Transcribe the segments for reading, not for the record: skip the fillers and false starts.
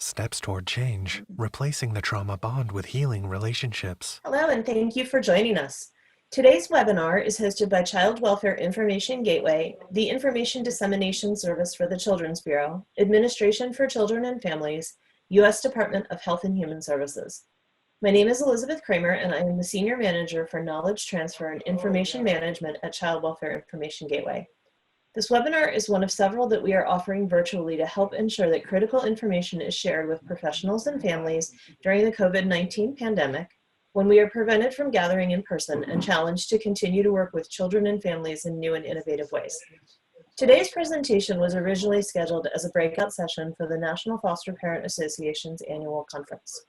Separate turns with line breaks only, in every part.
Steps toward change, replacing the trauma bond with healing relationships.
Hello, and thank you for joining us. Today's webinar is hosted by Child Welfare Information Gateway, the information dissemination service for the Children's Bureau, Administration for Children and Families, U.S. Department of Health and Human Services. My name is Elizabeth Kramer, and I am the Senior Manager for Knowledge Transfer and Information Management at Child Welfare Information Gateway. This webinar is one of several that we are offering virtually to help ensure that critical information is shared with professionals and families during the COVID-19 pandemic, when we are prevented from gathering in person and challenged to continue to work with children and families in new and innovative ways. Today's presentation was originally scheduled as a breakout session for the National Foster Parent Association's annual conference.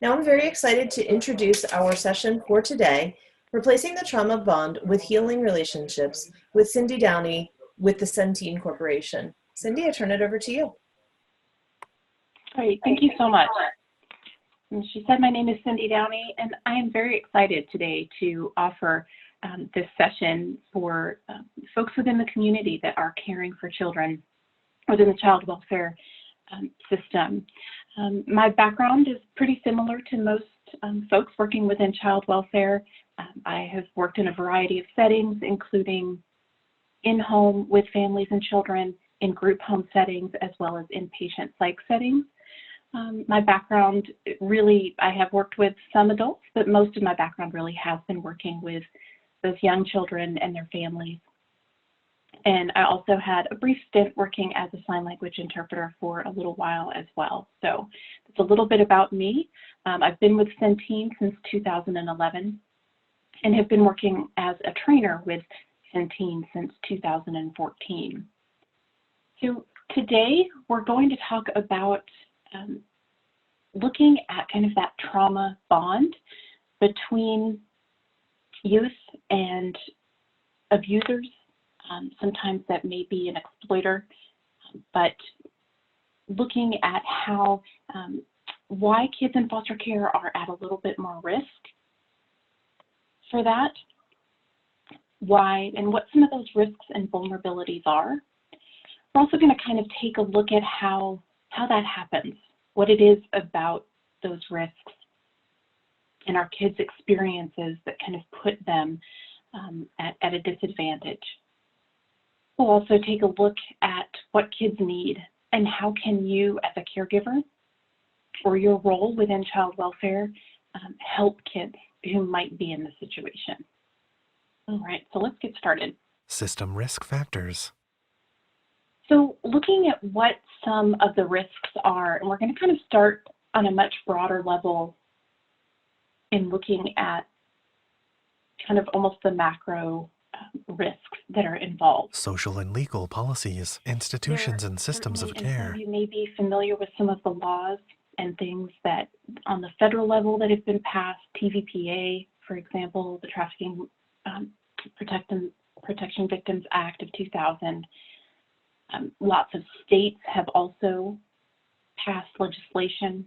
Now I'm very excited to introduce our session for today, Replacing the Trauma Bond with Healing Relationships, with Cindy Downey with the Centene Corporation. Cindy, I turn it over to you.
Great, thank you so much. And she said, my name is Cindy Downey, and I am very excited today to offer this session for folks within the community that are caring for children within the child welfare system. My background is pretty similar to most folks working within child welfare. I have worked in a variety of settings, including in-home with families and children, in group home settings, as well as inpatient psych settings. My background really, I have worked with some adults, but most of my background really has been working with those young children and their families. And I also had a brief stint working as a sign language interpreter for a little while as well. So it's a little bit about me. I've been with Centene since 2011 and have been working as a trainer with Centene since 2014. So today we're going to talk about looking at kind of that trauma bond between youth and abusers. Sometimes that may be an exploiter, but looking at how, why kids in foster care are at a little bit more risk for that, why, and what some of those risks and vulnerabilities are. We're also going to kind of take a look at how that happens, what it is about those risks and our kids' experiences that kind of put them at a disadvantage. We'll also take a look at what kids need and how can you as a caregiver or your role within child welfare help kids who might be in this situation. All right, so let's get started.
System risk factors.
So looking at what some of the risks are, and we're going to kind of start on a much broader level in looking at kind of almost the macro risks that are involved.
Social and legal policies, institutions and systems of care.
Some of you may be familiar with some of the laws and things that on the federal level that have been passed, TVPA, for example, the Trafficking Protection Victims Act of 2000. Lots of states have also passed legislation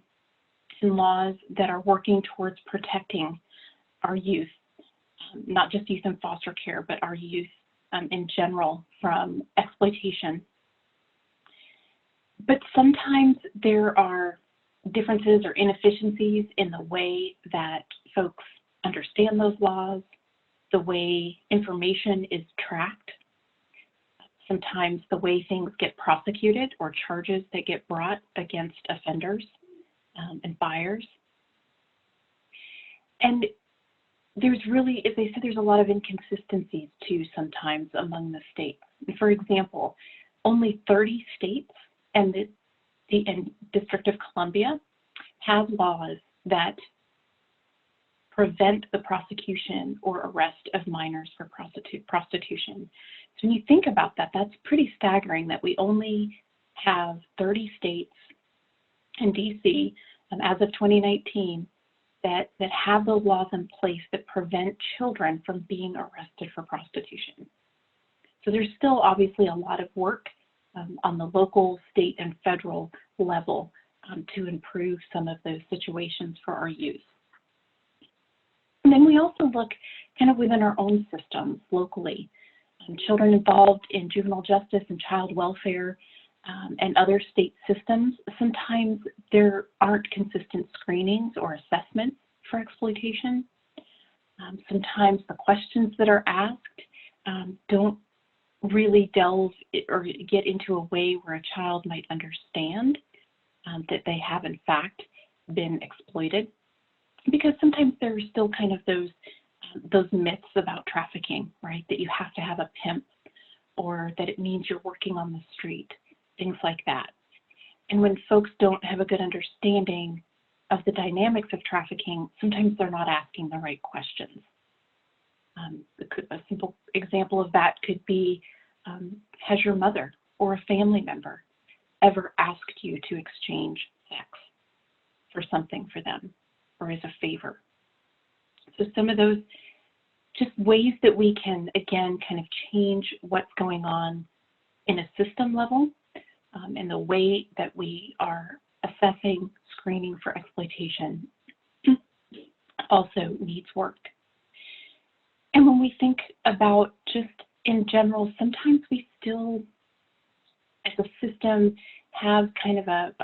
and laws that are working towards protecting our youth, not just youth in foster care, but our youth in general from exploitation. But sometimes there are differences or inefficiencies in the way that folks understand those laws, the way information is tracked, sometimes the way things get prosecuted or charges that get brought against offenders and buyers. And there's really, as I said, there's a lot of inconsistencies too sometimes among the states. For example, only 30 states and the District of Columbia have laws that prevent the prosecution or arrest of minors for prostitution. So when you think about that, that's pretty staggering that we only have 30 states and DC as of 2019 that have those laws in place that prevent children from being arrested for prostitution. So there's still obviously a lot of work on the local, state, and federal level to improve some of those situations for our youth. And then we also look kind of within our own systems locally. Children involved in juvenile justice and child welfare and other state systems, sometimes there aren't consistent screenings or assessments for exploitation. Sometimes the questions that are asked don't really delve or get into a way where a child might understand that they have in fact been exploited, because sometimes there are still kind of those myths about trafficking, right? That you have to have a pimp, or that it means you're working on the street, things like that. And when folks don't have a good understanding of the dynamics of trafficking, sometimes they're not asking the right questions. A simple example of that could be, has your mother or a family member ever asked you to exchange sex for something for them or as a favor? So some of those just ways that we can, again, kind of change what's going on in a system level, and the way that we are assessing, screening for exploitation also needs work. And when we think about just in general, sometimes we still, as a system, have kind of a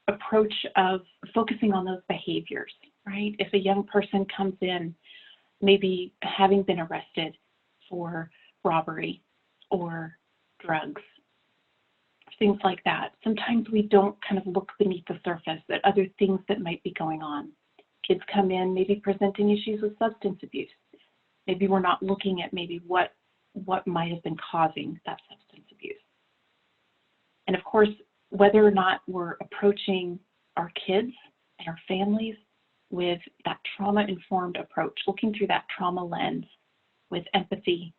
approach of focusing on those behaviors, right? If a young person comes in, maybe having been arrested for robbery or drugs, things like that, sometimes we don't kind of look beneath the surface at other things that might be going on. Kids come in maybe presenting issues with substance abuse. Maybe we're not looking at maybe what might have been causing that substance abuse. And of course, whether or not we're approaching our kids and our families with that trauma-informed approach, looking through that trauma lens with empathy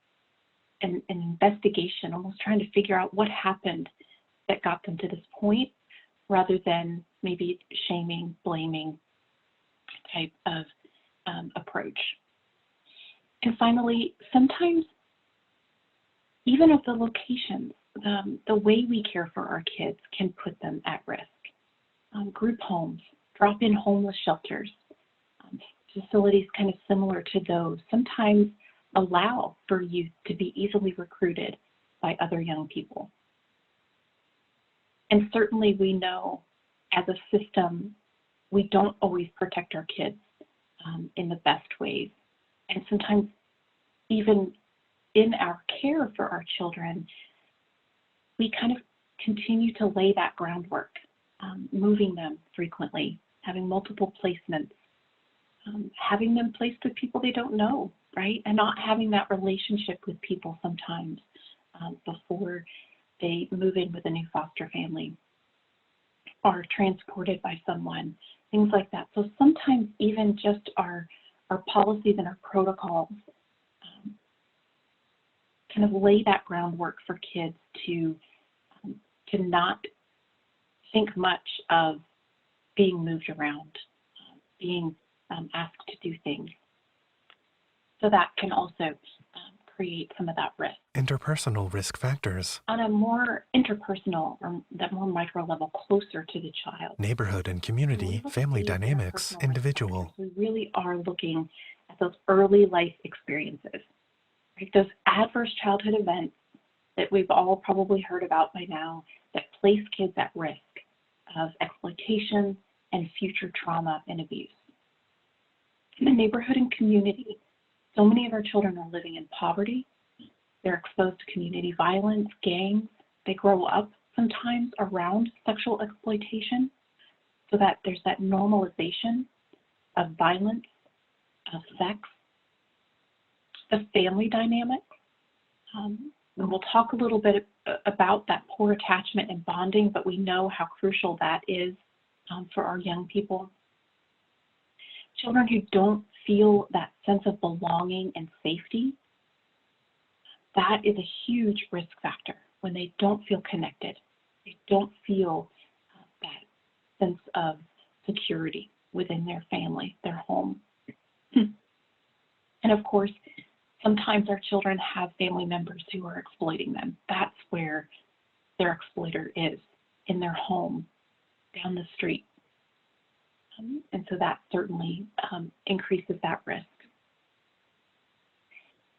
and investigation, almost trying to figure out what happened that got them to this point, rather than maybe shaming, blaming type of approach. And finally, sometimes even of the locations, the way we care for our kids can put them at risk. Group homes, drop-in homeless shelters, facilities kind of similar to those sometimes allow for youth to be easily recruited by other young people. And certainly we know as a system, we don't always protect our kids in the best ways. And sometimes even in our care for our children, we kind of continue to lay that groundwork, moving them frequently, having multiple placements, having them placed with people they don't know, right? And not having that relationship with people sometimes before they move in with a new foster family or transported by someone, things like that. So sometimes even just our policies and our protocols kind of lay that groundwork for kids to not think much of being moved around, being asked to do things. So that can also create some of that risk.
Interpersonal risk factors.
On a more interpersonal, or that more micro level, closer to the child.
Neighborhood and community, family dynamics, individual.
We really are looking at those early life experiences, right? Those adverse childhood events that we've all probably heard about by now that place kids at risk of exploitation and future trauma and abuse. In the neighborhood and community, so many of our children are living in poverty. They're exposed to community violence, gangs. They grow up sometimes around sexual exploitation, so that there's that normalization of violence, of sex. The family dynamic. And we'll talk a little bit about that poor attachment and bonding, but we know how crucial that is for our young people. Children who don't feel that sense of belonging and safety, that is a huge risk factor when they don't feel connected. They don't feel that sense of security within their family, their home. And of course, sometimes our children have family members who are exploiting them. That's where their exploiter is, in their home, down the street. And so that certainly increases that risk.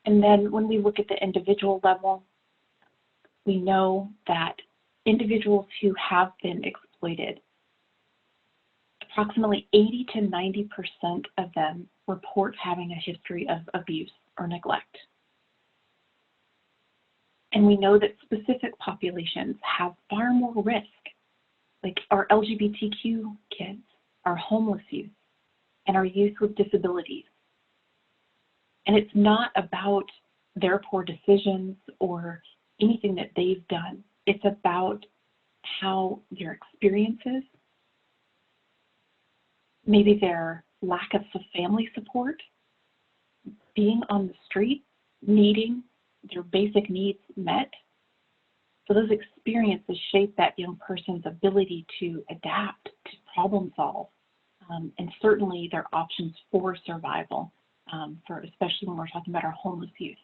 And then when we look at the individual level, we know that individuals who have been exploited, approximately 80 to 90% of them report having a history of abuse or neglect. And we know that specific populations have far more risk, like our LGBTQ kids, our homeless youth, and our youth with disabilities. And it's not about their poor decisions or anything that they've done. It's about how their experiences, maybe their lack of family support, being on the street, needing their basic needs met. So those experiences shape that young person's ability to adapt, to problem solve, and certainly their options for survival, especially when we're talking about our homeless youth.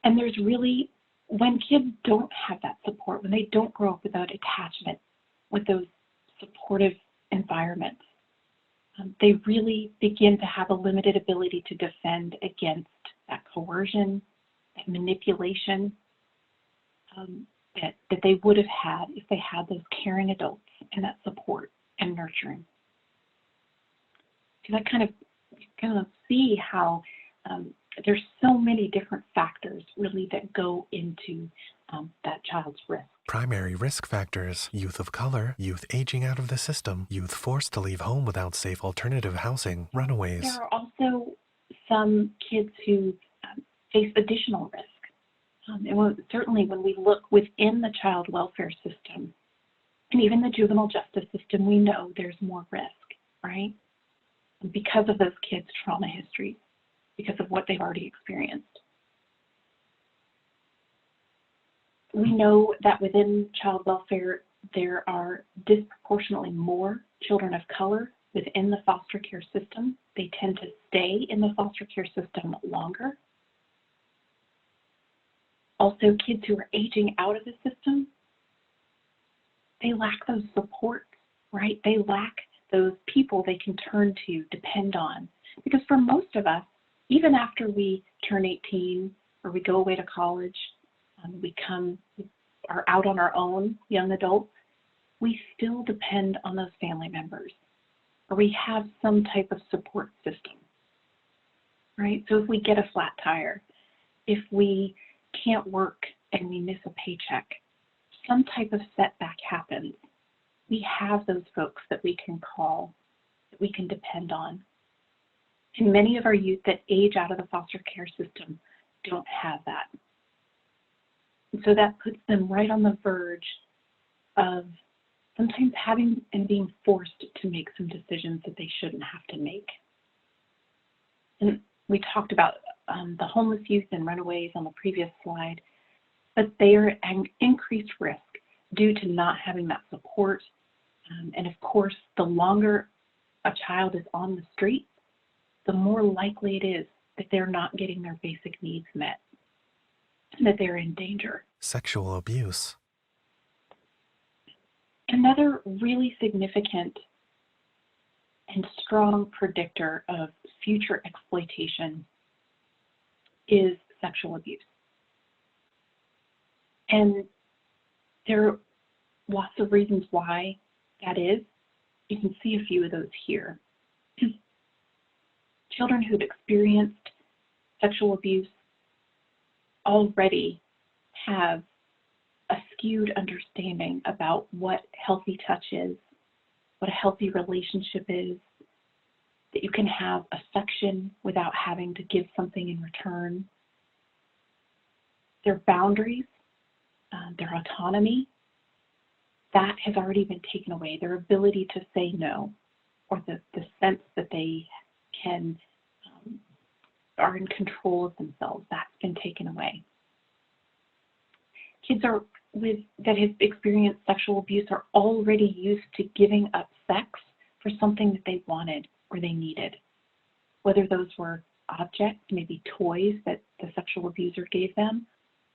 And there's really, when kids don't have that support, when they don't grow up without attachment, with those supportive environments, they really begin to have a limited ability to defend against that coercion, that manipulation that they would have had if they had those caring adults and that support and nurturing. So that kind of see how there's so many different factors really that go into that child's risk.
Primary risk factors: youth of color, youth aging out of the system, youth forced to leave home without safe alternative housing, runaways.
There are also some kids who face additional risk. And certainly when we look within the child welfare system and even the juvenile justice system, we know there's more risk, right? Because of those kids' trauma histories, because of what they've already experienced. We know that within child welfare, there are disproportionately more children of color within the foster care system. They tend to stay in the foster care system longer. Also, kids who are aging out of the system, they lack those supports, right? They lack those people they can turn to, depend on. Because for most of us, even after we turn 18 or we go away to college, we are out on our own, young adults, we still depend on those family members, or we have some type of support system, right? So if we get a flat tire, if we can't work and we miss a paycheck, some type of setback happens, we have those folks that we can call, that we can depend on. And many of our youth that age out of the foster care system don't have that. And so that puts them right on the verge of sometimes having and being forced to make some decisions that they shouldn't have to make. And we talked about the homeless youth and runaways on the previous slide, but they are at increased risk due to not having that support. And of course, the longer a child is on the street, the more likely it is that they're not getting their basic needs met, and that they're in danger.
Sexual abuse.
Another really significant and strong predictor of future exploitation is sexual abuse. And there are lots of reasons why that is. You can see a few of those here. Children who've experienced sexual abuse already have a skewed understanding about what healthy touch is, what a healthy relationship is, that you can have affection without having to give something in return. Their boundaries, their autonomy, that has already been taken away. Their ability to say no, or the sense that they are in control of themselves, that's been taken away. Kids that have experienced sexual abuse are already used to giving up sex for something that they wanted or they needed, whether those were objects, maybe toys that the sexual abuser gave them,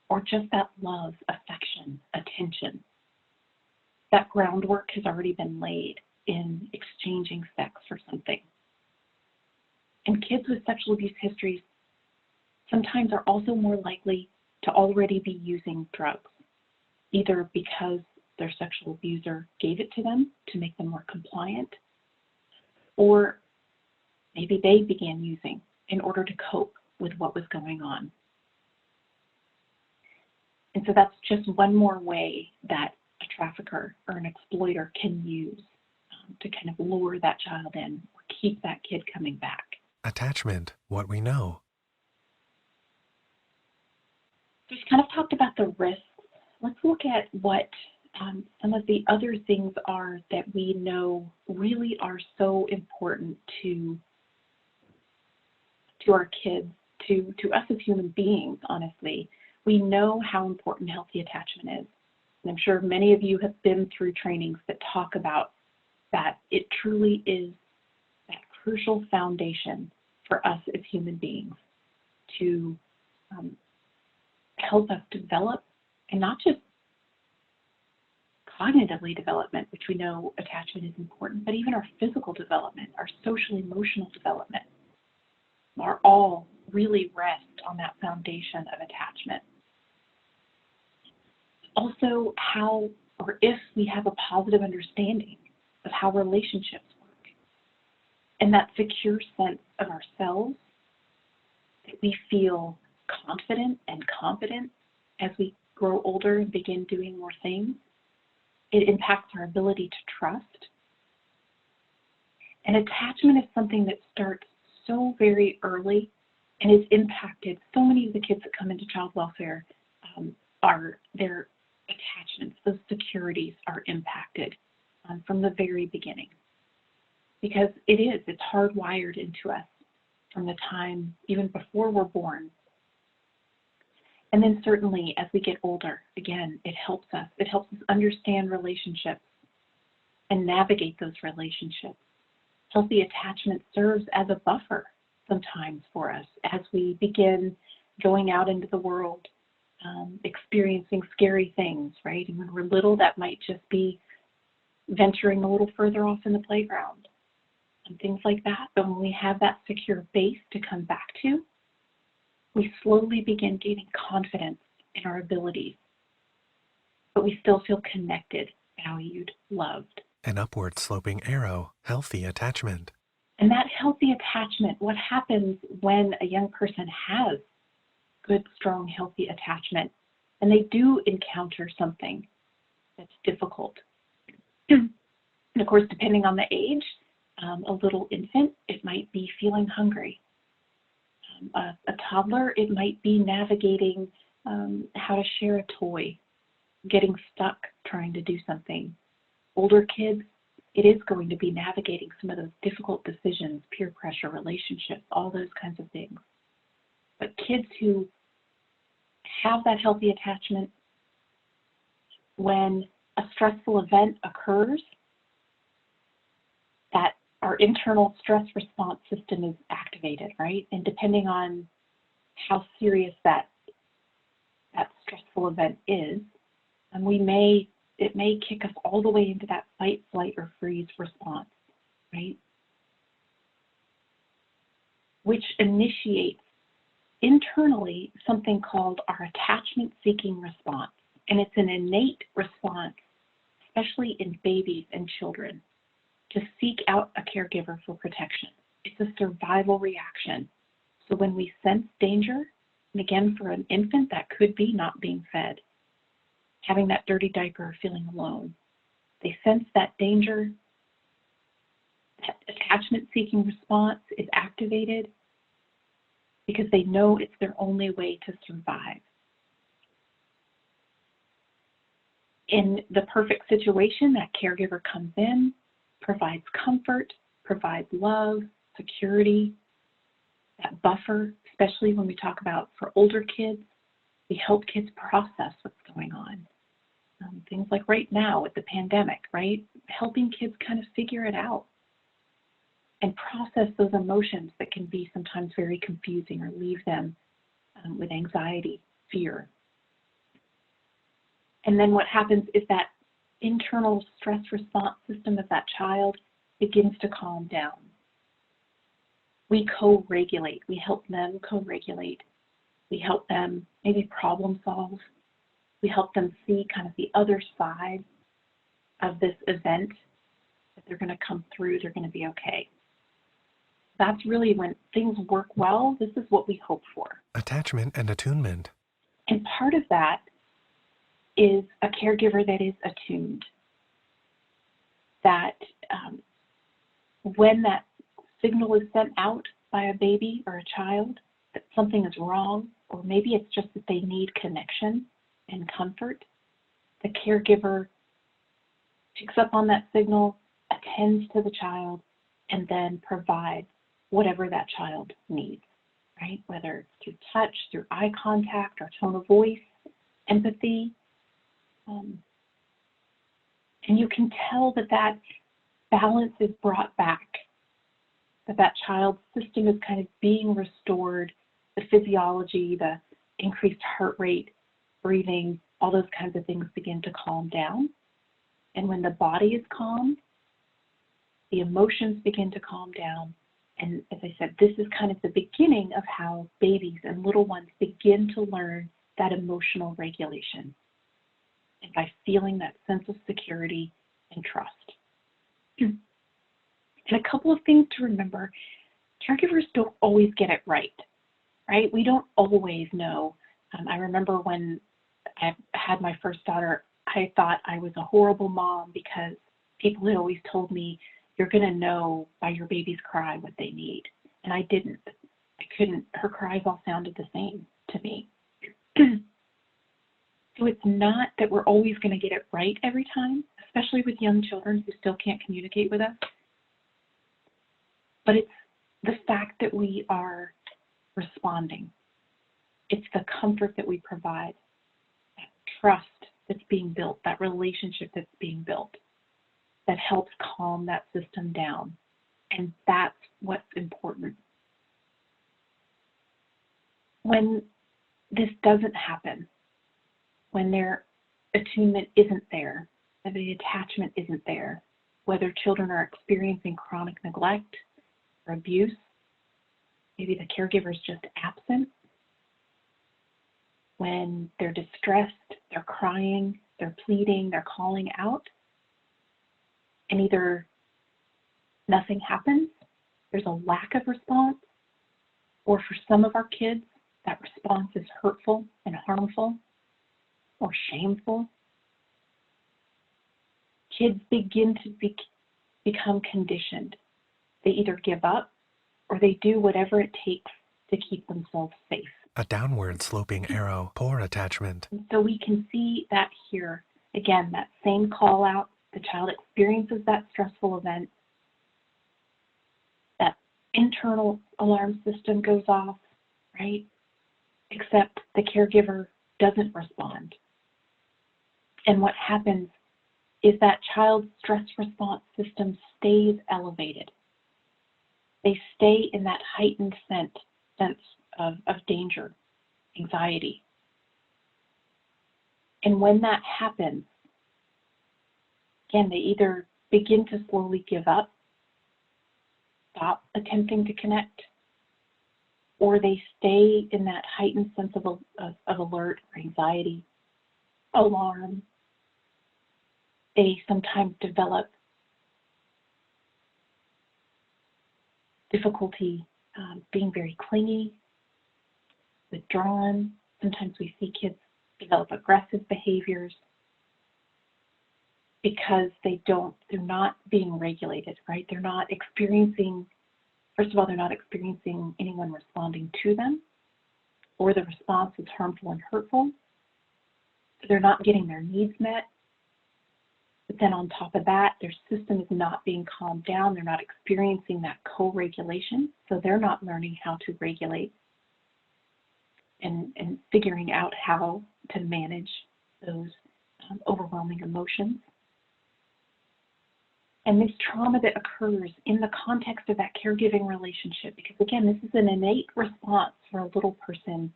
or just that love, affection, attention. That groundwork has already been laid in exchanging sex for something. And kids with sexual abuse histories sometimes are also more likely to already be using drugs, either because their sexual abuser gave it to them to make them more compliant, or maybe they began using in order to cope with what was going on. And so that's just one more way that a trafficker or an exploiter can use to kind of lure that child in or keep that kid coming back.
Attachment, what we know.
We've kind of talked about the risks. Let's look at what some of the other things are that we know really are so important to our kids, to us as human beings, honestly. We know how important healthy attachment is. And I'm sure many of you have been through trainings that talk about that. It truly is that crucial foundation for us as human beings to help us develop, and not just cognitively development, which we know attachment is important, but even our physical development, our social emotional development, are all really rest on that foundation of attachment. Also, how or if we have a positive understanding of how relationships work, and that secure sense of ourselves, that we feel confident and competent as we grow older and begin doing more things. It impacts our ability to trust. And attachment is something that starts so very early and is impacted. So many of the kids that come into child welfare are their attachments, those securities are impacted from the very beginning. Because it's hardwired into us from the time, even before we're born. And then certainly as we get older, again, it helps us understand relationships and navigate those relationships. Healthy attachment serves as a buffer sometimes for us as we begin going out into the world, experiencing scary things, right? And when we're little, that might just be venturing a little further off in the playground and things like that. But when we have that secure base to come back to, we slowly begin gaining confidence in our abilities, but we still feel connected, valued, loved.
An upward sloping arrow, healthy attachment.
And that healthy attachment, what happens when a young person has good, strong, healthy attachment, and they do encounter something that's difficult. And of course, depending on the age, a little infant, it might be feeling hungry. A toddler, it might be navigating how to share a toy, getting stuck trying to do something. Older kids, it is going to be navigating some of those difficult decisions, peer pressure, relationships, all those kinds of things. But kids who have that healthy attachment, when a stressful event occurs, that our internal stress response system is activated, right? And depending on how serious that stressful event is, and it may kick us all the way into that fight, flight, or freeze response, right? Which initiates internally something called our attachment-seeking response. And it's an innate response, especially in babies and children, to seek out a caregiver for protection. It's a survival reaction. So when we sense danger, and again, for an infant, that could be not being fed, having that dirty diaper, feeling alone. They sense that danger, that attachment-seeking response is activated because they know it's their only way to survive. In the perfect situation, that caregiver comes in, provides comfort, provides love, security, that buffer, especially when we talk about for older kids, we help kids process what's going on. Things like right now with the pandemic, right? Helping kids kind of figure it out and process those emotions that can be sometimes very confusing or leave them with anxiety, fear. And then what happens is that internal stress response system of that child begins to calm down. We co-regulate, we help them co-regulate We help them maybe problem solve. We help them see kind of the other side of this event, that they're going to come through, they're going to be okay. That's really when things work well, this is what we hope for.
Attachment and attunement.
And part of that is a caregiver that is attuned. That when that signal is sent out by a baby or a child that something is wrong, or maybe it's just that they need connection and comfort, the caregiver picks up on that signal, attends to the child, and then provides whatever that child needs, right? Whether it's through touch, through eye contact, or tone of voice, empathy. And you can tell that that balance is brought back, that that child's system is kind of being restored, the physiology, the increased heart rate, breathing, all those kinds of things begin to calm down. And when the body is calm, the emotions begin to calm down. And as I said, this is kind of the beginning of how babies and little ones begin to learn that emotional regulation. And by feeling that sense of security and trust. And a couple of things to remember, caregivers don't always get it right? We don't always know. I remember when I had my first daughter, I thought I was a horrible mom because people had always told me, you're going to know by your baby's cry what they need. And I didn't. I couldn't. Her cries all sounded the same to me. So it's not that we're always going to get it right every time, especially with young children who still can't communicate with us. But it's the fact that we are responding. It's the comfort that we provide, that trust that's being built, that relationship that's being built, that helps calm that system down. And that's what's important. When this doesn't happen, when their attunement isn't there, when the attachment isn't there, whether children are experiencing chronic neglect or abuse, maybe the caregiver is just absent, when they're distressed, they're crying, they're pleading, they're calling out, and either nothing happens, there's a lack of response, or for some of our kids, that response is hurtful and harmful or shameful. Kids begin to become conditioned. They either give up or they do whatever it takes to keep themselves safe.
A downward sloping arrow, poor attachment.
And so we can see that here. Again, that same call out, the child experiences that stressful event, that internal alarm system goes off, right? Except the caregiver doesn't respond. And what happens is that child's stress response system stays elevated. They stay in that heightened sense of danger, anxiety. And when that happens, again, they either begin to slowly give up, stop attempting to connect, or they stay in that heightened sense of alert or anxiety, alarm. They sometimes develop difficulty being very clingy, withdrawn. Sometimes we see kids develop aggressive behaviors because they're not being regulated, right? They're not experiencing, first of all, they're not experiencing anyone responding to them, or the response is harmful and hurtful. So they're not getting their needs met. But then on top of that, their system is not being calmed down. They're not experiencing that co-regulation. So they're not learning how to regulate and figuring out how to manage those overwhelming emotions. And this trauma that occurs in the context of that caregiving relationship, because again, this is an innate response for a little person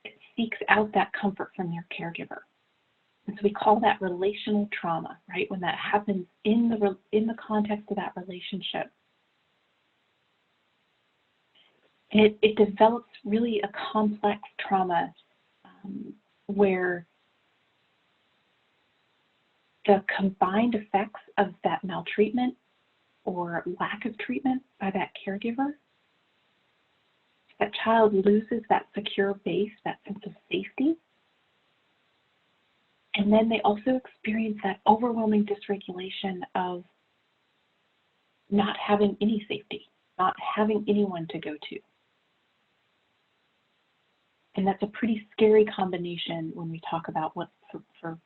that seeks out that comfort from their caregiver. And so we call that relational trauma, right? When that happens in the context of that relationship. And it develops really a complex trauma where the combined effects of that maltreatment or lack of treatment by that caregiver, that child loses that secure base, that sense of safety. And then they also experience that overwhelming dysregulation of not having any safety, not having anyone to go to. And that's a pretty scary combination when we talk about what for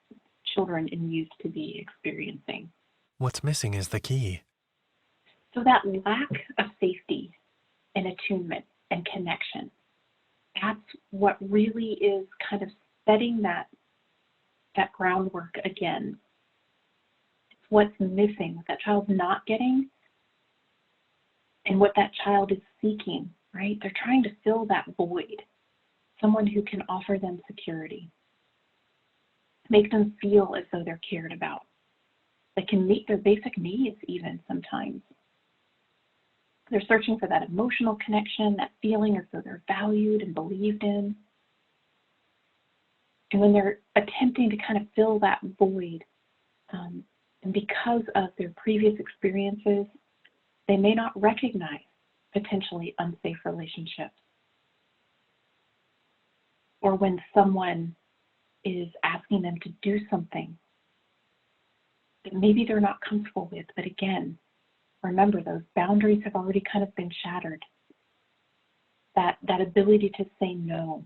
children and youth to be experiencing.
What's missing is the key.
So that lack of safety and attunement and connection, that's what really is kind of setting that groundwork again. It's what's missing, what that child's not getting, and what that child is seeking, right? They're trying to fill that void. Someone who can offer them security, make them feel as though they're cared about. They can meet their basic needs even sometimes. They're searching for that emotional connection, that feeling as though they're valued and believed in. And when they're attempting to kind of fill that void, and because of their previous experiences, they may not recognize potentially unsafe relationships. Or when someone is asking them to do something that maybe they're not comfortable with, but again, remember those boundaries have already kind of been shattered. That ability to say no.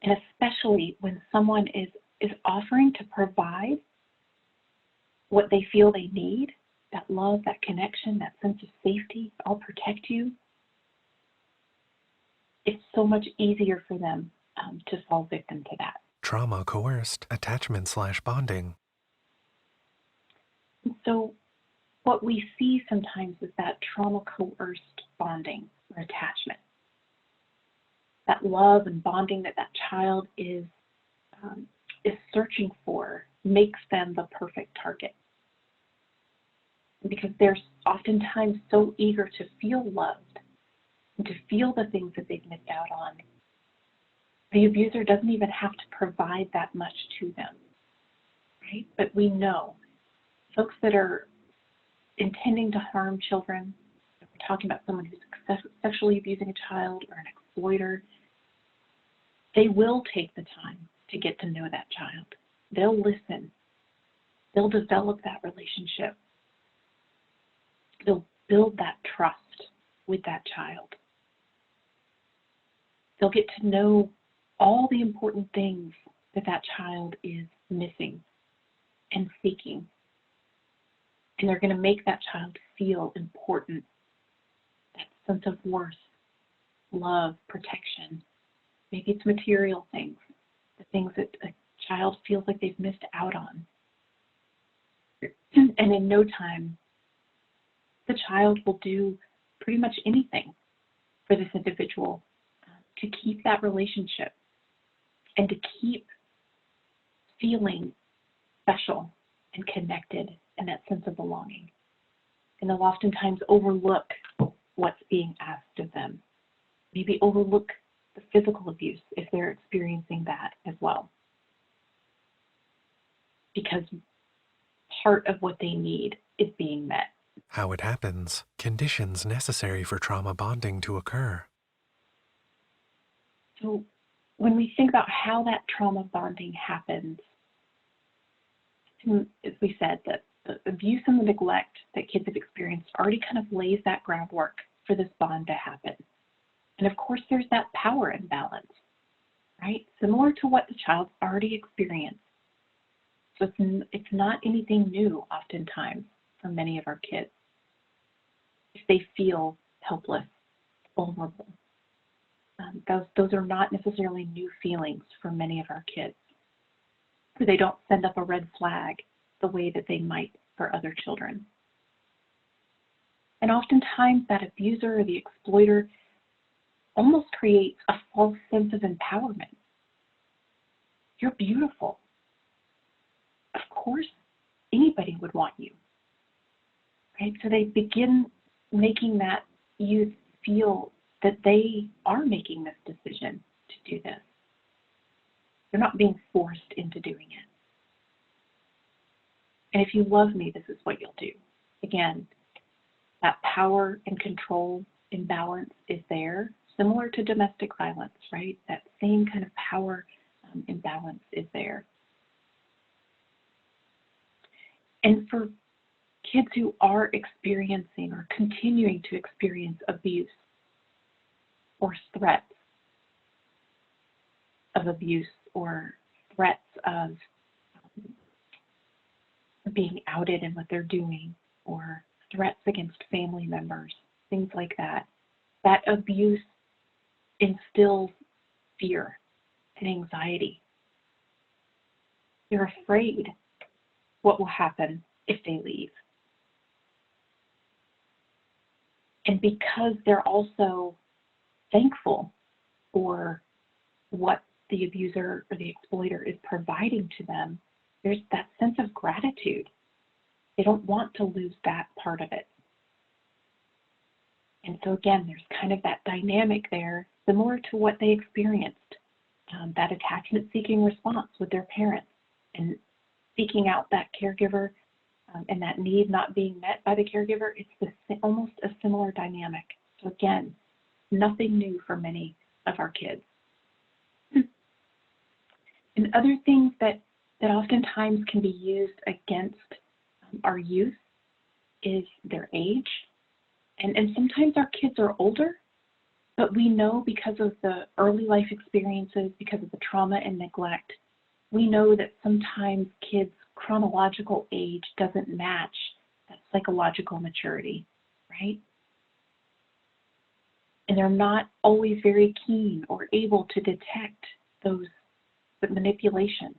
And especially when someone is offering to provide what they feel they need, that love, that connection, that sense of safety, I'll protect you, it's so much easier for them to fall victim to that.
Trauma-coerced attachment/bonding.
So what we see sometimes is that trauma-coerced bonding or attachment. That love and bonding that child is searching for makes them the perfect target. Because they're oftentimes so eager to feel loved and to feel the things that they've missed out on. The abuser doesn't even have to provide that much to them, right? But we know folks that are intending to harm children, if we're talking about someone who's sexually abusing a child or an exploiter, they will take the time to get to know that child. They'll listen. They'll develop that relationship. They'll build that trust with that child. They'll get to know all the important things that child is missing and seeking. And they're going to make that child feel important, that sense of worth, love, protection. Maybe it's material things, the things that a child feels like they've missed out on. And in no time, the child will do pretty much anything for this individual to keep that relationship and to keep feeling special and connected and that sense of belonging. And they'll oftentimes overlook what's being asked of them. Maybe overlook the physical abuse if they're experiencing that as well. Because part of what they need is being met.
How it happens. Conditions necessary for trauma bonding to occur.
So when we think about how that trauma bonding happens, as we said, that the abuse and the neglect that kids have experienced already kind of lays that groundwork for this bond to happen. And of course, there's that power imbalance, right? Similar to what the child's already experienced. So it's not anything new oftentimes for many of our kids if they feel helpless, vulnerable. Those are not necessarily new feelings for many of our kids. They don't send up a red flag the way that they might for other children. And oftentimes that abuser or the exploiter almost creates a false sense of empowerment. You're beautiful. Of course, anybody would want you, right? So they begin making that youth feel that they are making this decision to do this. They're not being forced into doing it. And if you love me, this is what you'll do. Again, that power and control imbalance is there, similar to domestic violence, right? That same kind of power imbalance is there. And for kids who are experiencing or continuing to experience abuse or threats of abuse or threats of being outed in what they're doing or threats against family members, things like that, that abuse instills fear and anxiety. They're afraid what will happen if they leave. And because they're also thankful for what the abuser or the exploiter is providing to them, there's that sense of gratitude. They don't want to lose that part of it. And so again, there's kind of that dynamic there, similar to what they experienced, that attachment-seeking response with their parents and seeking out that caregiver and that need not being met by the caregiver. It's almost a similar dynamic. So again, nothing new for many of our kids. And other things that oftentimes can be used against our youth is their age. And sometimes our kids are older, but we know because of the early life experiences, because of the trauma and neglect, we know that sometimes kids' chronological age doesn't match that psychological maturity, right? And they're not always very keen or able to detect the manipulation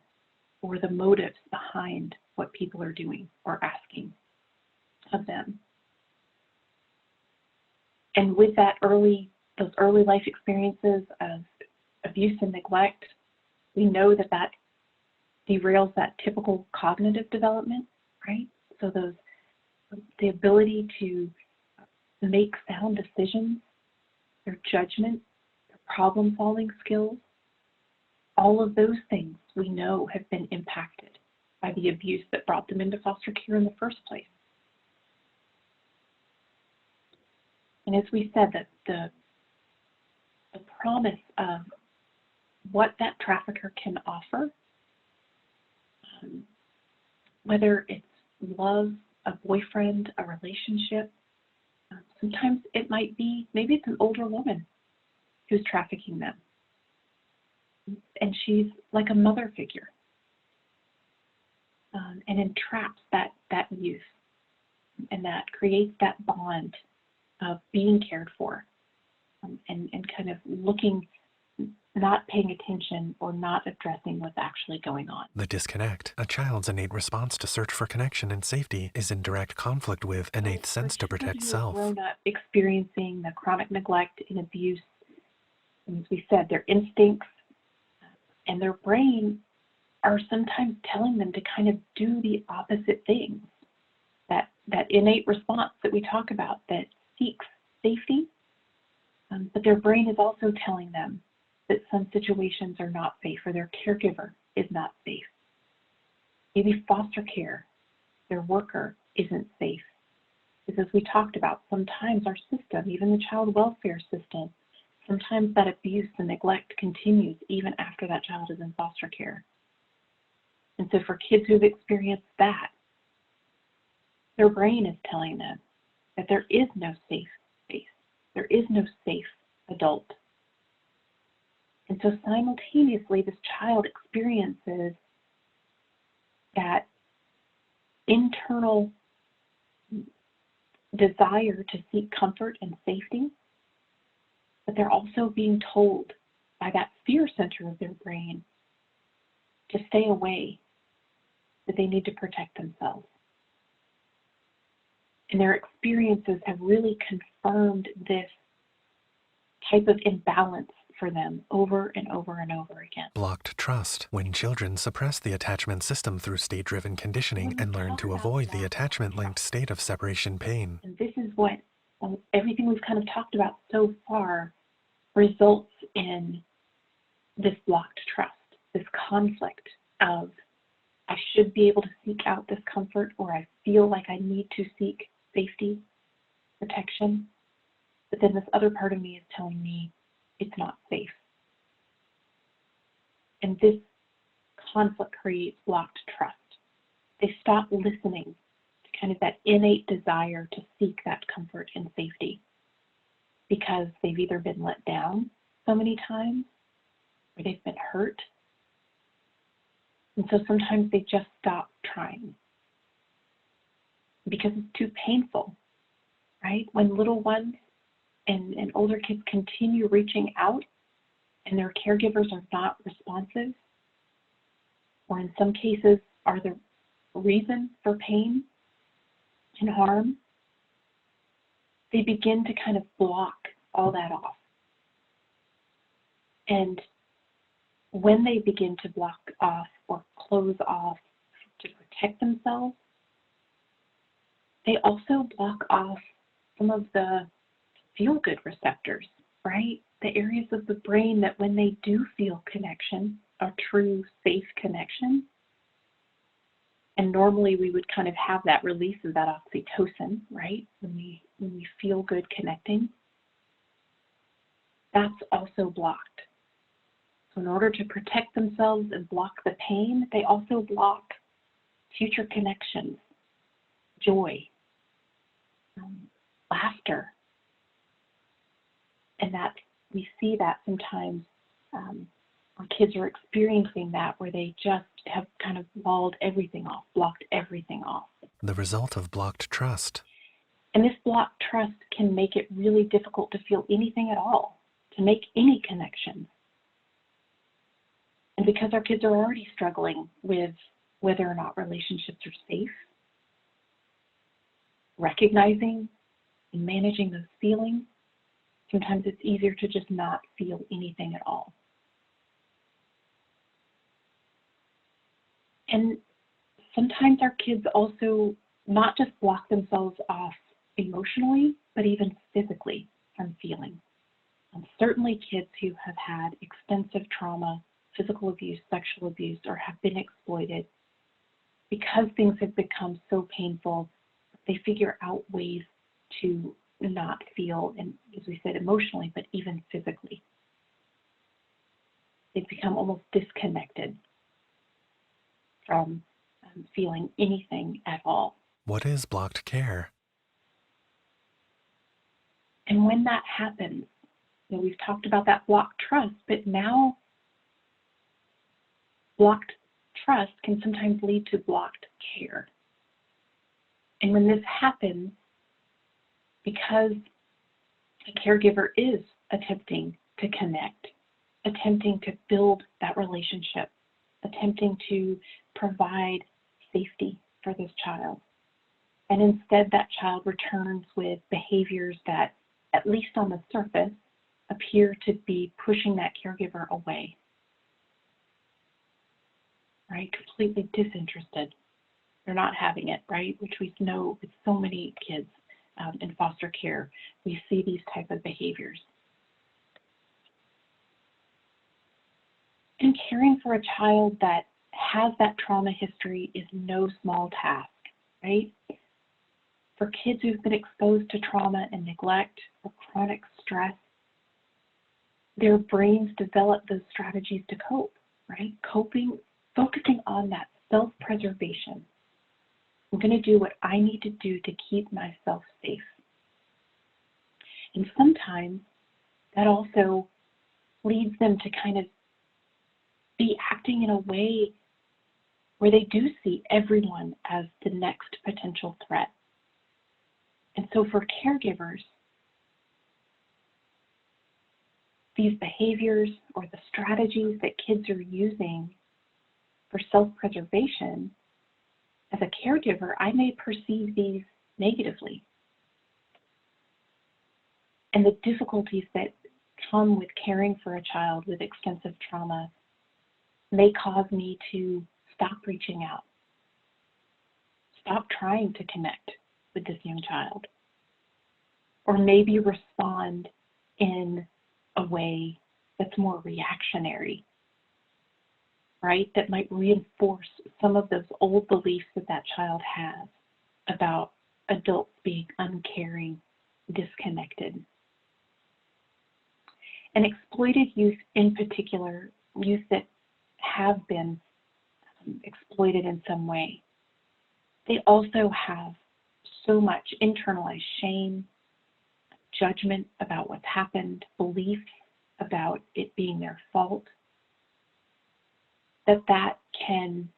or the motives behind what people are doing or asking of them. And with those early life experiences of abuse and neglect, we know that derails that typical cognitive development, right? So the ability to make sound decisions, their judgment, their problem-solving skills, all of those things we know have been impacted by the abuse that brought them into foster care in the first place. And as we said, that the promise of what that trafficker can offer, whether it's love, a boyfriend, a relationship, sometimes it might be, maybe it's an older woman who's trafficking them. And she's like a mother figure and entraps that youth, and that creates that bond of being cared for and kind of looking, not paying attention or not addressing what's actually going on.
The disconnect, a child's innate response to search for connection and safety, is in direct conflict with innate sense to protect self.
Grown up experiencing the chronic neglect and abuse, and as we said, their instincts and their brain are sometimes telling them to kind of do the opposite things. That innate response that we talk about that seeks safety, but their brain is also telling them that some situations are not safe or their caregiver is not safe. Maybe foster care, their worker isn't safe. Because as we talked about, sometimes our system, even the child welfare system, sometimes that abuse and neglect continues even after that child is in foster care. And so for kids who've experienced that, their brain is telling them that there is no safe space. There is no safe adult. And so simultaneously, this child experiences that internal desire to seek comfort and safety, but they're also being told by that fear center of their brain to stay away, that they need to protect themselves. And their experiences have really confirmed this type of imbalance for them over and over and over again.
Blocked trust, when children suppress the attachment system through state-driven conditioning and learn to avoid the attachment-linked state of separation pain.
And this is what everything we've kind of talked about so far results in this blocked trust, this conflict of I should be able to seek out this comfort, or I feel like I need to seek safety, protection, but then this other part of me is telling me it's not safe. And this conflict creates blocked trust. They stop listening to kind of that innate desire to seek that comfort and safety because they've either been let down so many times or they've been hurt. And so sometimes they just stop trying because it's too painful, right? When little ones and older kids continue reaching out and their caregivers are not responsive, or in some cases are the reason for pain and harm, they begin to kind of block all that off. And when they begin to block off or close off to protect themselves, they also block off some of the feel-good receptors, right? The areas of the brain that when they do feel connection, a true safe connection, and normally we would kind of have that release of that oxytocin, right? When we feel good connecting, that's also blocked. So in order to protect themselves and block the pain, they also block future connections, joy, laughter. And that we see that sometimes when kids are experiencing that, where they just have kind of walled everything off, blocked everything off.
The result of blocked trust.
And this blocked trust can make it really difficult to feel anything at all, to make any connection. And because our kids are already struggling with whether or not relationships are safe, recognizing and managing those feelings, sometimes it's easier to just not feel anything at all. And sometimes our kids also not just block themselves off emotionally, but even physically from feeling. And certainly kids who have had extensive trauma, physical abuse, sexual abuse, or have been exploited, because things have become so painful, they figure out ways to not feel, and as we said, emotionally, but even physically. They've become almost disconnected from feeling anything at all.
What is blocked care?
And when that happens, we've talked about that blocked trust, but now blocked trust can sometimes lead to blocked care. And when this happens, because a caregiver is attempting to connect, attempting to build that relationship, attempting to provide safety for this child, and instead that child returns with behaviors that, at least on the surface, appear to be pushing that caregiver away, right? Completely disinterested. They're not having it, right? Which we know with so many kids in foster care, we see these type of behaviors. And caring for a child that has that trauma history is no small task, right? For kids who've been exposed to trauma and neglect or chronic stress, their brains develop those strategies to cope, right? Coping, focusing on that self-preservation. I'm going to do what I need to do to keep myself safe. And sometimes that also leads them to kind of be acting in a way where they do see everyone as the next potential threat. And so for caregivers, these behaviors or the strategies that kids are using for self-preservation, as a caregiver, I may perceive these negatively. And the difficulties that come with caring for a child with extensive trauma may cause me to stop reaching out, stop trying to connect with this young child. or maybe respond in a way that's more reactionary, right? That might reinforce some of those old beliefs that that child has about adults being uncaring, disconnected. And exploited youth in particular, youth that have been exploited in some way, they also have so much internalized shame, judgment about what's happened, beliefs about it being their fault, that can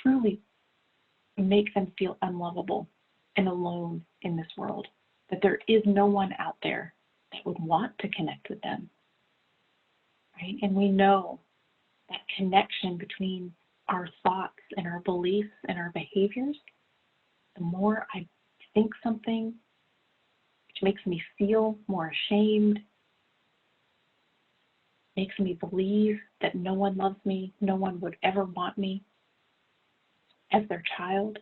truly make them feel unlovable and alone in this world, that there is no one out there that would want to connect with them, right? And we know that connection between our thoughts and our beliefs and our behaviors, the more I think something which makes me feel more ashamed, makes me believe that no one loves me, no one would ever want me as their child.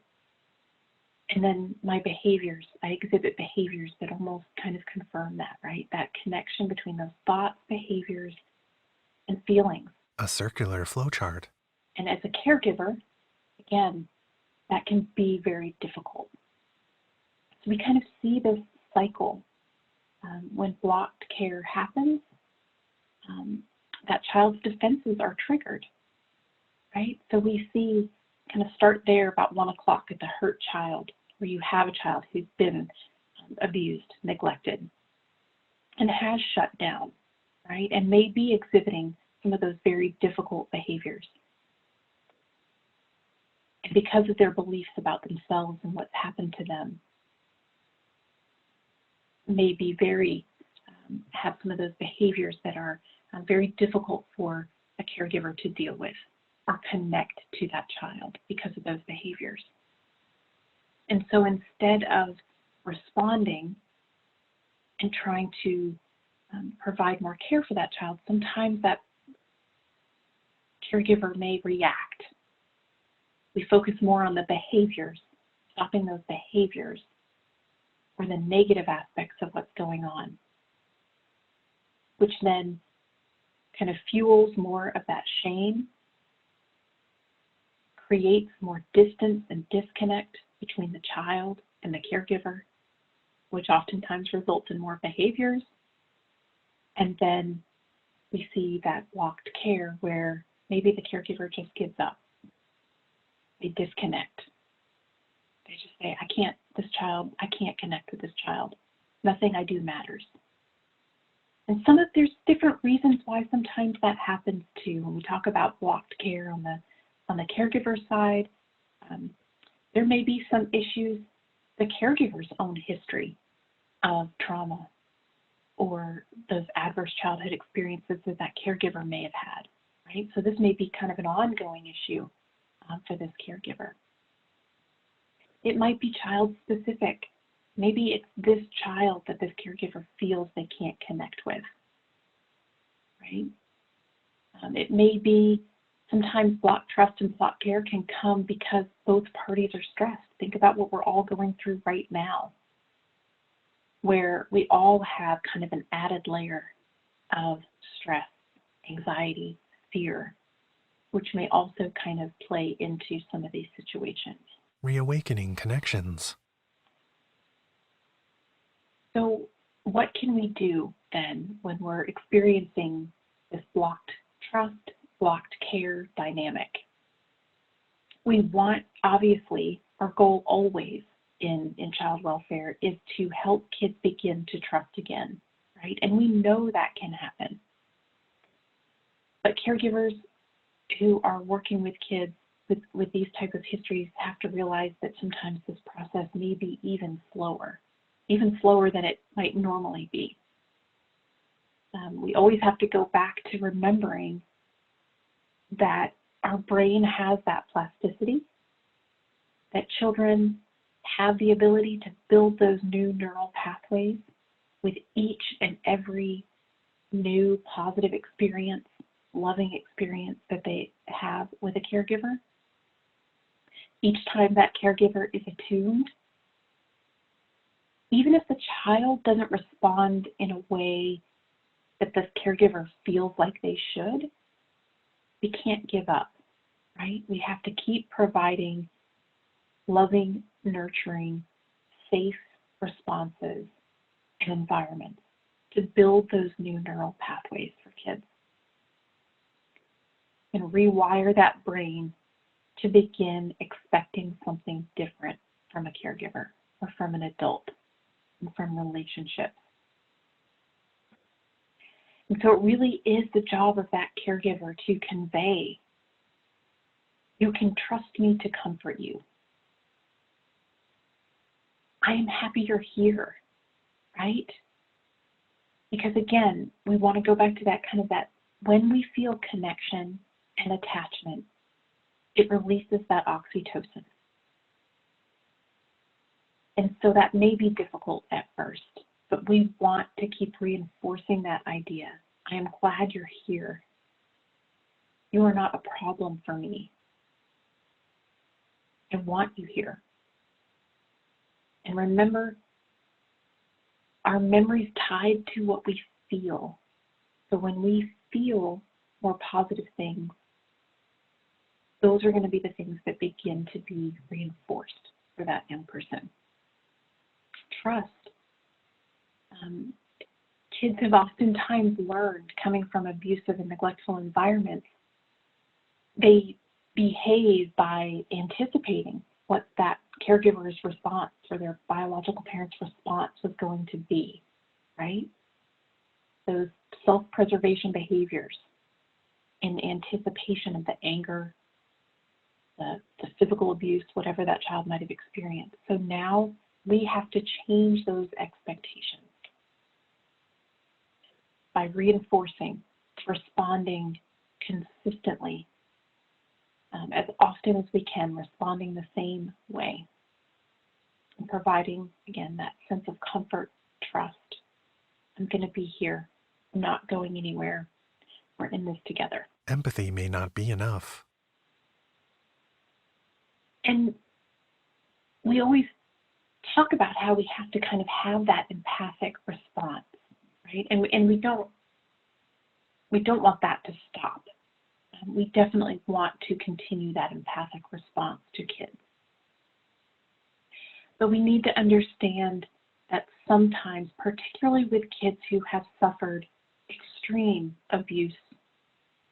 And then my behaviors, I exhibit behaviors that almost kind of confirm that, right? That connection between those thoughts, behaviors, and feelings.
A circular flowchart.
And as a caregiver, again, that can be very difficult. So we kind of see this cycle when blocked care happens. That child's defenses are triggered, right? So we see kind of start there about 1 o'clock at the hurt child, where you have a child who's been abused, neglected, and has shut down, right? And may be exhibiting some of those very difficult behaviors. And because of their beliefs about themselves and what's happened to them, may be very, have some of those behaviors that are very difficult for a caregiver to deal with or connect to that child because of those behaviors. And so instead of responding and trying to provide more care for that child, sometimes that caregiver may react. We focus more on the behaviors, stopping those behaviors or the negative aspects of what's going on, which then kind of fuels more of that shame, creates more distance and disconnect between the child and the caregiver, which oftentimes results in more behaviors. And then we see that blocked care where maybe the caregiver just gives up. They disconnect. They just say, I can't connect with this child. Nothing I do matters. And there's different reasons why sometimes that happens too. When we talk about blocked care on the caregiver side, there may be some issues, the caregiver's own history of trauma or those adverse childhood experiences that that caregiver may have had, right? So this may be kind of an ongoing issue for this caregiver. It might be child specific. Maybe it's this child that this caregiver feels they can't connect with, right? It may be sometimes block trust and block care can come because both parties are stressed. Think about what we're all going through right now, where we all have kind of an added layer of stress, anxiety, fear, which may also kind of play into some of these situations.
Reawakening Connections.
So what can we do then when we're experiencing this blocked trust, blocked care dynamic? We want, obviously, our goal always in child welfare is to help kids begin to trust again, right? And we know that can happen. But caregivers who are working with kids with these type of histories have to realize that sometimes this process may be even slower than it might normally be. We always have to go back to remembering that our brain has that plasticity, that children have the ability to build those new neural pathways with each and every new positive experience, loving experience that they have with a caregiver. Each time that caregiver is attuned, even if the child doesn't respond in a way that the caregiver feels like they should, we can't give up, right? We have to keep providing loving, nurturing, safe responses and environments to build those new neural pathways for kids and rewire that brain to begin expecting something different from a caregiver or from an adult and from relationships. And so it really is the job of that caregiver to convey, you can trust me to comfort you. I am happy you're here, right? Because again, we want to go back to that when we feel connection and attachment, it releases that oxytocin. And so that may be difficult at first, but we want to keep reinforcing that idea. I am glad you're here. You are not a problem for me. I want you here. And remember, our memory's tied to what we feel. So when we feel more positive things, those are going to be the things that begin to be reinforced for that young person. Trust. Kids have oftentimes learned, coming from abusive and neglectful environments, they behave by anticipating what that caregiver's response or their biological parent's response was going to be, right? Those self-preservation behaviors in anticipation of the anger, the physical abuse, whatever that child might have experienced. So now we have to change those expectations by reinforcing, responding consistently, as often as we can, responding the same way, and providing, again, that sense of comfort, trust. I'm going to be here. I'm not going anywhere. We're in this together.
Empathy may not be enough.
And we always talk about how we have to kind of have that empathic response, right? And we don't want that to stop. We definitely want to continue that empathic response to kids. But we need to understand that sometimes, particularly with kids who have suffered extreme abuse,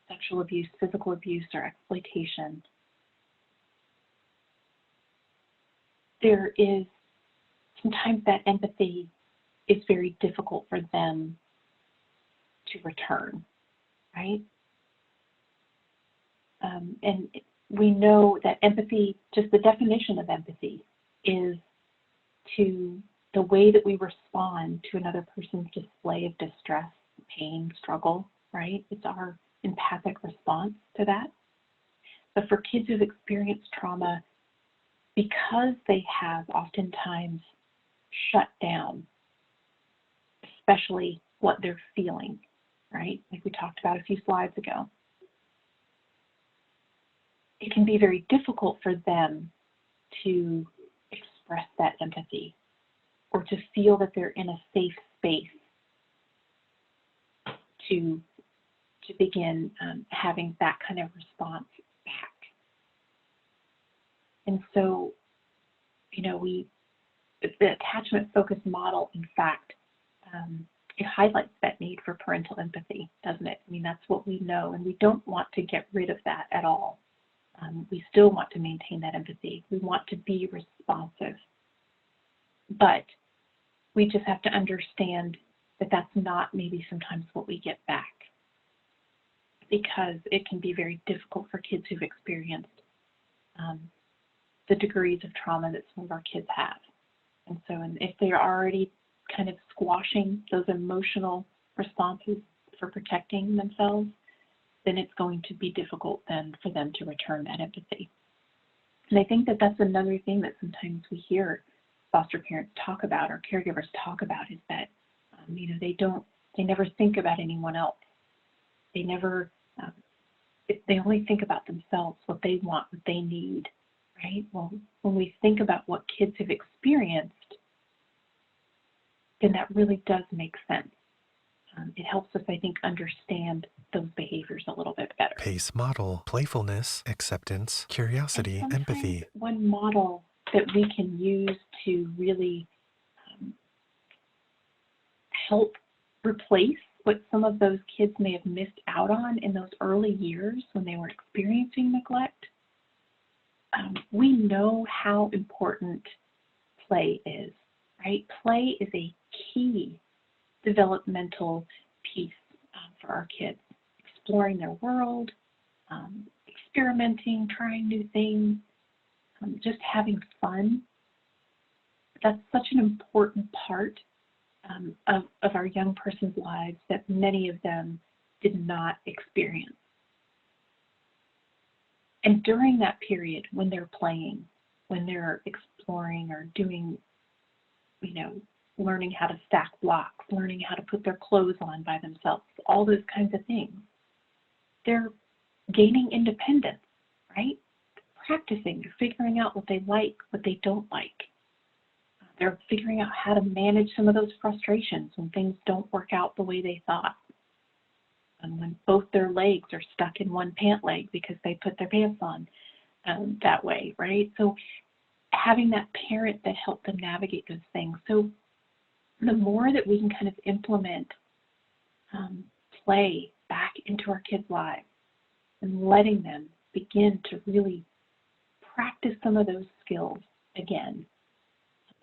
sexual abuse, physical abuse, or exploitation, there is sometimes that empathy is very difficult for them to return, right? And we know that empathy, just the definition of empathy, is to the way that we respond to another person's display of distress, pain, struggle, right? It's our empathic response to that. But for kids who've experienced trauma, because they have oftentimes shut down, especially what they're feeling, right? Like we talked about a few slides ago. It can be very difficult for them to express that empathy or to feel that they're in a safe space to begin having that kind of response back. And so, the attachment-focused model, in fact, it highlights that need for parental empathy, doesn't it? I mean, that's what we know, and we don't want to get rid of that at all. We still want to maintain that empathy. We want to be responsive. But we just have to understand that that's not maybe sometimes what we get back, because it can be very difficult for kids who've experienced the degrees of trauma that some of our kids have. And so if they're already kind of squashing those emotional responses for protecting themselves, then it's going to be difficult then for them to return that empathy. And I think that that's another thing that sometimes we hear foster parents talk about or caregivers talk about, is that they never think about anyone else. They never, they only think about themselves, what they want, what they need, right? Well, when we think about what kids have experienced, then that really does make sense. It helps us, I think, understand those behaviors a little bit better.
PACE model: playfulness, acceptance, curiosity,
And
empathy.
one model that we can use to really help replace what some of those kids may have missed out on in those early years when they were experiencing neglect. We know how important play is, right? Play is a key developmental piece for our kids. Exploring their world, experimenting, trying new things, just having fun. That's such an important part of our young person's lives that many of them did not experience. And during that period, when they're playing, when they're exploring or doing, learning how to stack blocks, learning how to put their clothes on by themselves, all those kinds of things, they're gaining independence, right? Practicing, they're figuring out what they like, what they don't like. They're figuring out how to manage some of those frustrations when things don't work out the way they thought. And when both their legs are stuck in one pant leg because they put their pants on that way, right? So having that parent that helped them navigate those things. So the more that we can kind of implement play back into our kids' lives and letting them begin to really practice some of those skills again,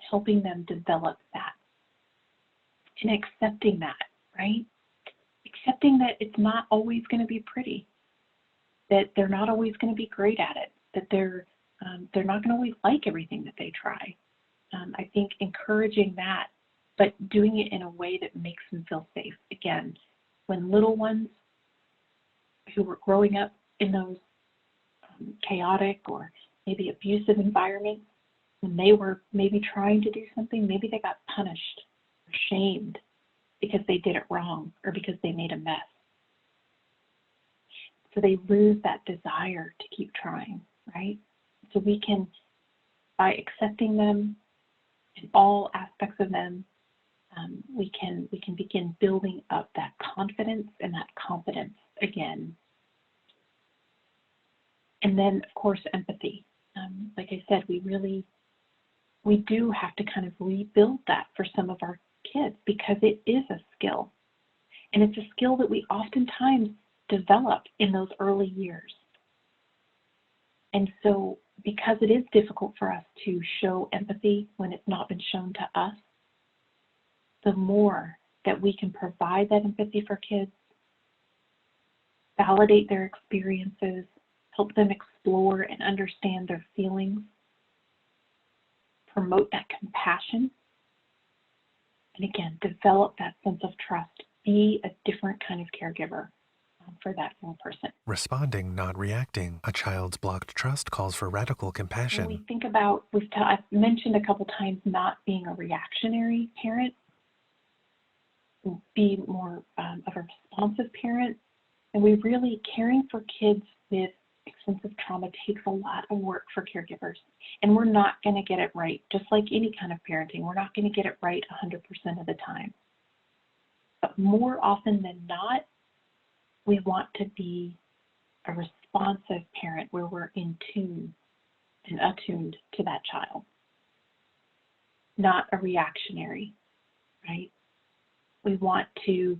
helping them develop that and accepting that, right? Accepting that it's not always going to be pretty, that they're not always going to be great at it, that they're not going to always like everything that they try. I think encouraging that, but doing it in a way that makes them feel safe. Again, when little ones who were growing up in those chaotic or maybe abusive environments, when they were maybe trying to do something, maybe they got punished or shamed because they did it wrong or because they made a mess. So they lose that desire to keep trying, right? So we can, by accepting them in all aspects of them, we can begin building up that confidence and that competence again. And then, of course, empathy. Like I said, we do have to kind of rebuild that for some of our kids because it is a skill. And it's a skill that we oftentimes develop in those early years. And so because it is difficult for us to show empathy when it's not been shown to us, the more that we can provide that empathy for kids, validate their experiences, help them explore and understand their feelings, promote that compassion, and again, develop that sense of trust, be a different kind of caregiver for that young person.
Responding, not reacting. A child's blocked trust calls for radical compassion.
When we think about, I've mentioned a couple times not being a reactionary parent, be more of a responsive parent, and we really, caring for kids with extensive trauma takes a lot of work for caregivers, and we're not going to get it right. Just like any kind of parenting, we're not going to get it right 100% of the time. But more often than not, we want to be a responsive parent where we're in tune and attuned to that child, not a reactionary, right? We want to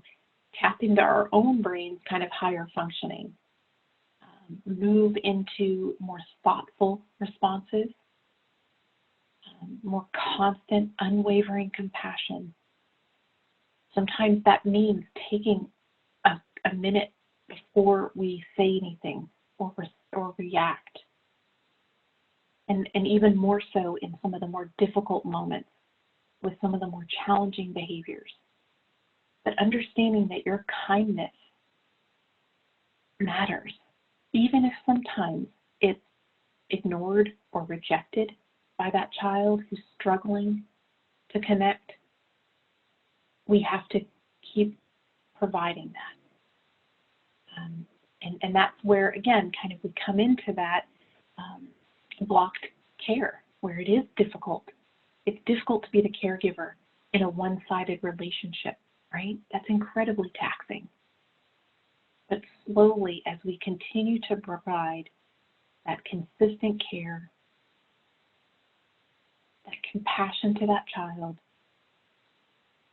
tap into our own brain's kind of higher functioning, move into more thoughtful responses, more constant, unwavering compassion. Sometimes that means taking a minute before we say anything or react, and even more so in some of the more difficult moments with some of the more challenging behaviors. But understanding that your kindness matters, even if sometimes it's ignored or rejected by that child who's struggling to connect. We have to keep providing that. And that's where, again, kind of we come into that blocked care, where it is difficult. It's difficult to be the caregiver in a one-sided relationship, right? That's incredibly taxing. But slowly, as we continue to provide that consistent care, that compassion to that child,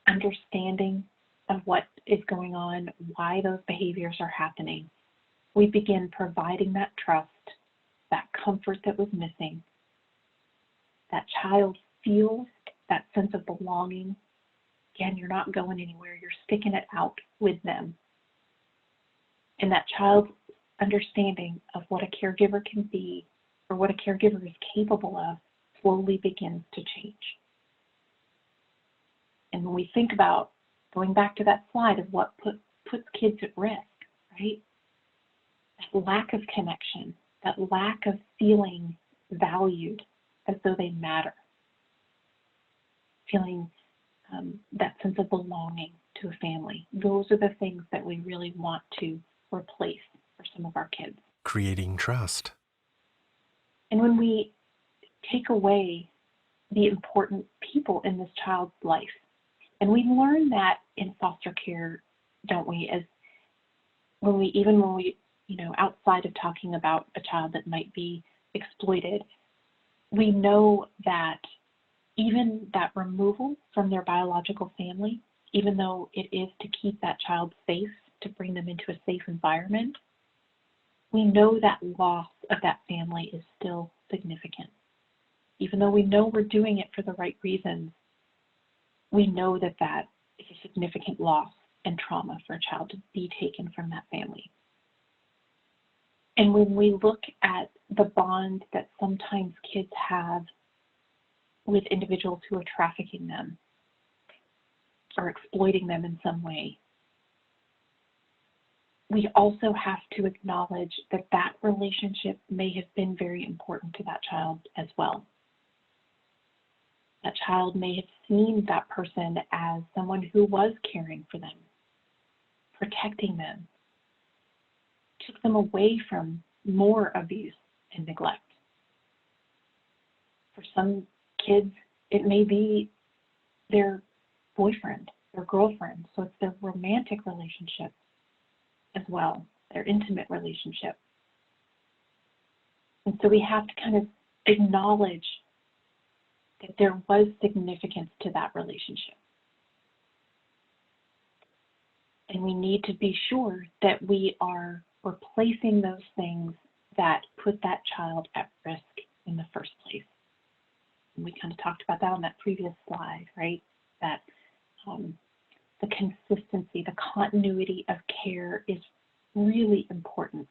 understanding of what is going on, why those behaviors are happening, we begin providing that trust, that comfort that was missing. That child feels that sense of belonging. Again, you're not going anywhere. You're sticking it out with them. And that child's understanding of what a caregiver can be, or what a caregiver is capable of, slowly begins to change. And when we think about going back to that slide of what puts kids at risk, right? That lack of connection, that lack of feeling valued as though they matter, feeling that sense of belonging to a family. Those are the things that we really want to replace for some of our kids.
Creating trust.
And when we take away the important people in this child's life, and we learn that in foster care, don't we? As when we, outside of talking about a child that might be exploited, we know that even that removal from their biological family, even though it is to keep that child safe, to bring them into a safe environment, we know that loss of that family is still significant. Even though we know we're doing it for the right reasons, we know that that is a significant loss and trauma for a child to be taken from that family. And when we look at the bond that sometimes kids have with individuals who are trafficking them or exploiting them in some way, we also have to acknowledge that that relationship may have been very important to that child as well. That child may have seen that person as someone who was caring for them, protecting them, took them away from more abuse and neglect. For some kids, it may be their boyfriend, their girlfriend, so it's their romantic relationship as well, their intimate relationship. And so we have to kind of acknowledge that there was significance to that relationship. And we need to be sure that we are replacing those things that put that child at risk in the first place. And we kind of talked about that on that previous slide, right? That the consistency, the continuity of care is really important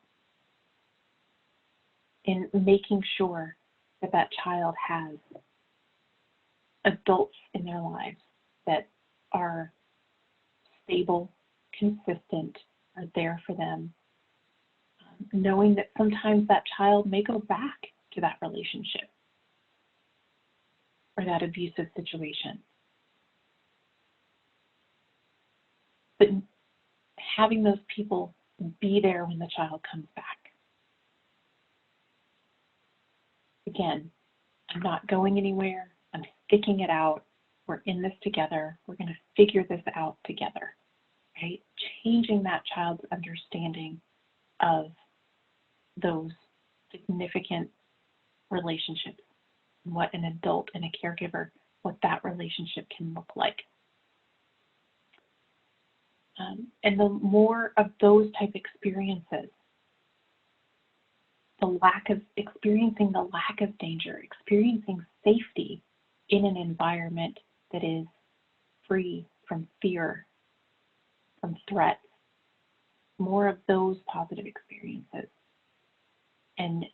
in making sure that that child has adults in their lives that are stable, consistent, are there for them, knowing that sometimes that child may go back to that relationship or that abusive situation. But having those people be there when the child comes back. Again, I'm not going anywhere. I'm sticking it out. We're in this together. We're going to figure this out together, right? Changing that child's understanding of those significant relationships, what an adult and a caregiver, what that relationship can look like. And the more of those type experiences, experiencing the lack of danger, experiencing safety in an environment that is free from fear, from threats, more of those positive experiences, and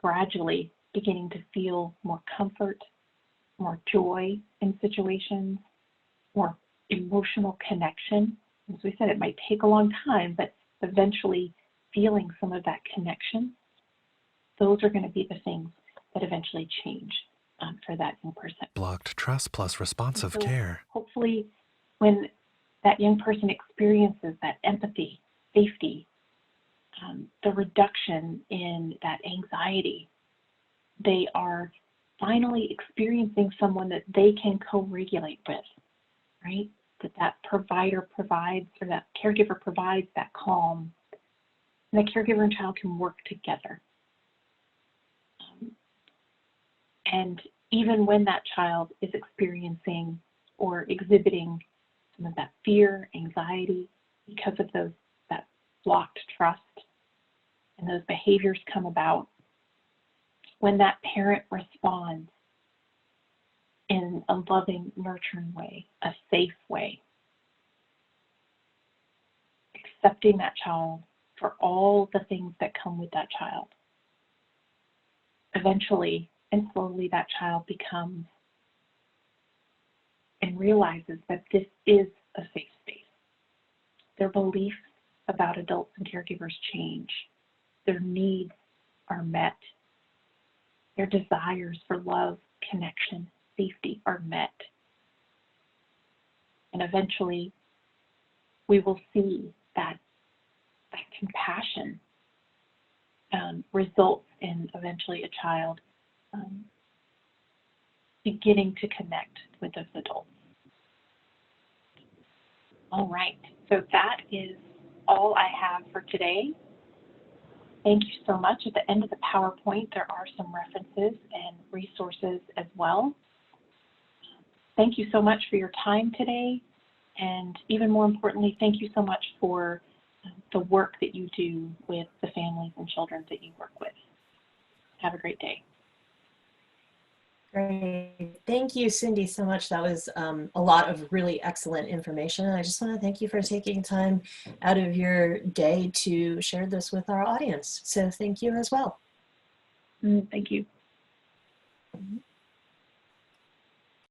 gradually beginning to feel more comfort, more joy in situations, more emotional connection. As we said, it might take a long time, but eventually feeling some of that connection, those are going to be the things that eventually change for that young person.
Blocked trust plus responsive care.
Hopefully, when that young person experiences that empathy, safety, the reduction in that anxiety, they are finally experiencing someone that they can co-regulate with, right? That provider provides, or that caregiver provides that calm, and the caregiver and child can work together. And even when that child is experiencing or exhibiting some of that fear, anxiety, because of that blocked trust, and those behaviors come about, when that parent responds in a loving, nurturing way, a safe way, accepting that child for all the things that come with that child, eventually and slowly that child becomes and realizes that this is a safe space. Their beliefs about adults and caregivers change. Their needs are met. Their desires for love, connection, safety are met. And eventually, we will see that compassion results in eventually a child beginning to connect with those adults. All right, so that is all I have for today. Thank you so much. At the end of the PowerPoint, there are some references and resources as well. Thank you so much for your time today. And even more importantly, thank you so much for the work that you do with the families and children that you work with. Have a great day.
Great. Thank you, Cindy, so much. That was a lot of really excellent information. And I just want to thank you for taking time out of your day to share this with our audience. So thank you as well.
Thank you.
Mm-hmm.